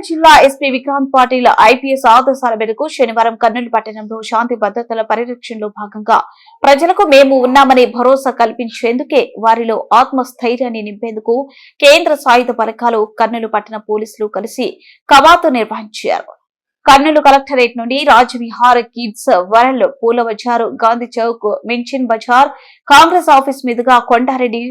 జిల్లా SP Vikrant Patil IPS ఆదేశాల మేరకు శనివారం కర్నూలు పట్టణంలో శాంతి భద్రతల పరిరక్షణలో భాగంగా ప్రజలకు మేము ఉన్నామని భరోసా కల్పించేందుకే వారిలో ఆత్మస్థైర్యాన్ని నింపేందుకు కేంద్ర సాయుధ బలగాలు కర్నూలు పట్టణ పోలీసులు కలిసి కవాతు నిర్వహించారు. కర్నూలు కలెక్టరేట్ నుండి రాజ్విహార్, కిడ్స్ వరల్డ్, పూల బజార్, గాంధీ చౌక్, మించిన్ బజార్, కాంగ్రెస్ ఆఫీస్ మీదుగా కొండారెడ్డి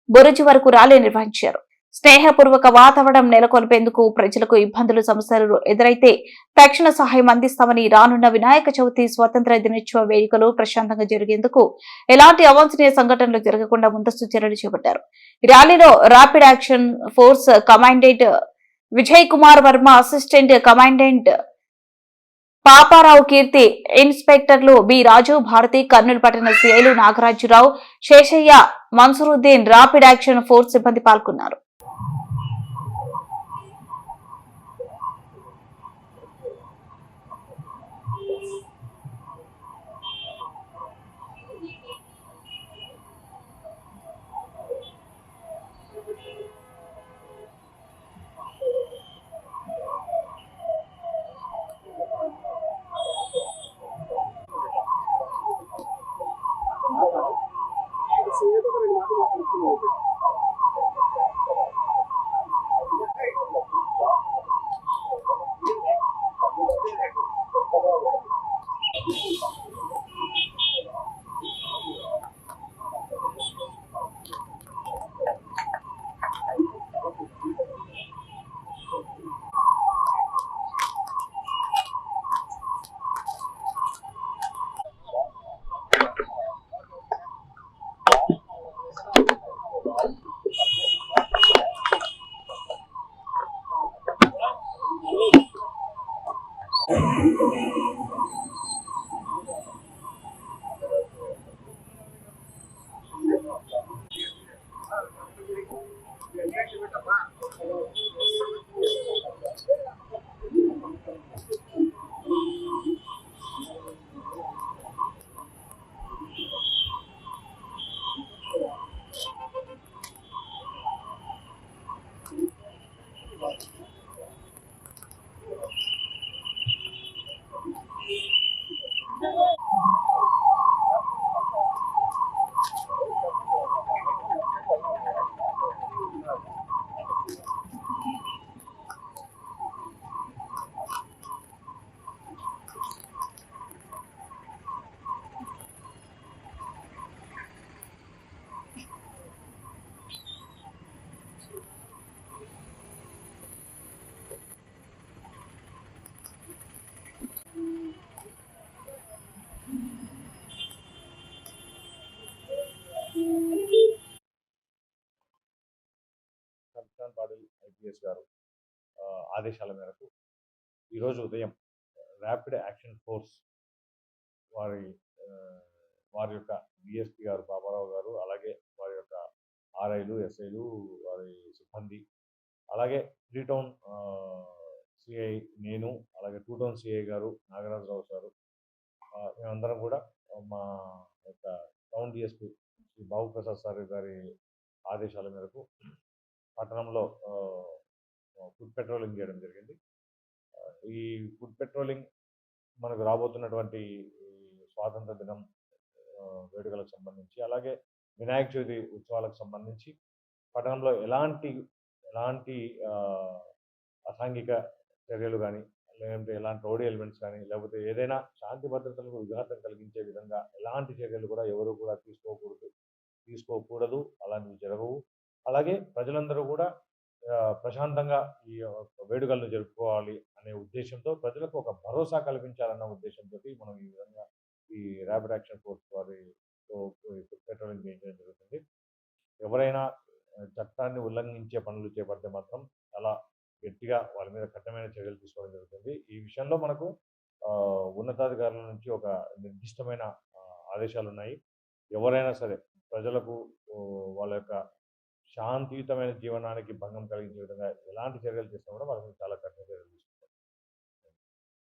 బురుజు వరకు ర్యాలీ నిర్వహించారు. స్నేహపూర్వక వాతావరణం నెలకొల్పేందుకు ప్రజలకు ఇబ్బందులు సమస్యలు ఎదురైతే తక్షణ సహాయం అందిస్తామని, రానున్న వినాయక చవితి, స్వాతంత్ర్య దినోత్సవ వేడుకలు ప్రశాంతంగా జరిగేందుకు ఎలాంటి అవాంఛనీయ సంఘటనలు జరగకుండా ముందస్తు చర్యలు చేపట్టారు. ర్యాలీలో rapid action force commandant Vijay Kumar Varma, assistant commandant Paparao Keerthi, ఇన్స్పెక్టర్లు బి రాజు, భారతి, కర్నూలు పట్టణ సిఐలు Nagarajurao, Seshaiah, Mansuruddin, rapid action force సిబ్బంది పాల్గొన్నారు. పాటిల్ ఐపీఎస్ గారు ఆదేశాల మేరకు ఈరోజు ఉదయం ర్యాపిడ్ యాక్షన్ ఫోర్స్ వారి యొక్క డిఎస్పీ గారు పాపారావు గారు, అలాగే వారి యొక్క ఆర్ఐలు, ఎస్ఐలు, వారి సిబ్బంది, అలాగే 3 టౌన్ సిఐ నేను, అలాగే 2 టౌన్ సిఐ గారు నాగరాజరావు సారు, మేమందరం కూడా మా యొక్క టౌన్ డిఎస్పీ శ్రీ బాబు ప్రసాద్ సార్ గారి ఆదేశాల మేరకు పట్టణంలో ఫుడ్ పెట్రోలింగ్ చేయడం జరిగింది. ఈ ఫుడ్ పెట్రోలింగ్ మనకు రాబోతున్నటువంటి స్వాతంత్ర దినం వేడుకలకు సంబంధించి, అలాగే వినాయక చవితి ఉత్సవాలకు సంబంధించి పట్టణంలో ఎలాంటి అసాంఘిక చర్యలు కానీ, లేదంటే ఎలాంటి రౌడీ ఎలిమెంట్స్ కానీ, లేకపోతే ఏదైనా శాంతి భద్రతలకు విఘాతం కలిగించే విధంగా ఎలాంటి చర్యలు కూడా ఎవరు కూడా తీసుకోకూడదు, అలాంటివి జరగవు. అలాగే ప్రజలందరూ కూడా ప్రశాంతంగా ఈ వేడుకలను జరుపుకోవాలి అనే ఉద్దేశంతో, ప్రజలకు ఒక భరోసా కల్పించాలన్న ఉద్దేశంతో మనం ఈ విధంగా ఈ ర్యాపిడ్ యాక్షన్ ఫోర్స్ వారితో పెట్రోలింగ్ చేయించడం జరుగుతుంది. ఎవరైనా చట్టాన్ని ఉల్లంఘించే పనులు చేపడితే మాత్రం చాలా గట్టిగా వాళ్ళ మీద కఠినమైన చర్యలు తీసుకోవడం జరుగుతుంది. ఈ విషయంలో మనకు ఉన్నతాధికారుల నుంచి ఒక నిర్దిష్టమైన ఆదేశాలు ఉన్నాయి. ఎవరైనా సరే ప్రజలకు వాళ్ళ యొక్క శాంతియుతమైన జీవనానికి భంగం కలిగించే విధంగా ఎలాంటి చర్యలు చేసినా కూడా వాళ్ళ మీద చాలా కఠిన చర్యలు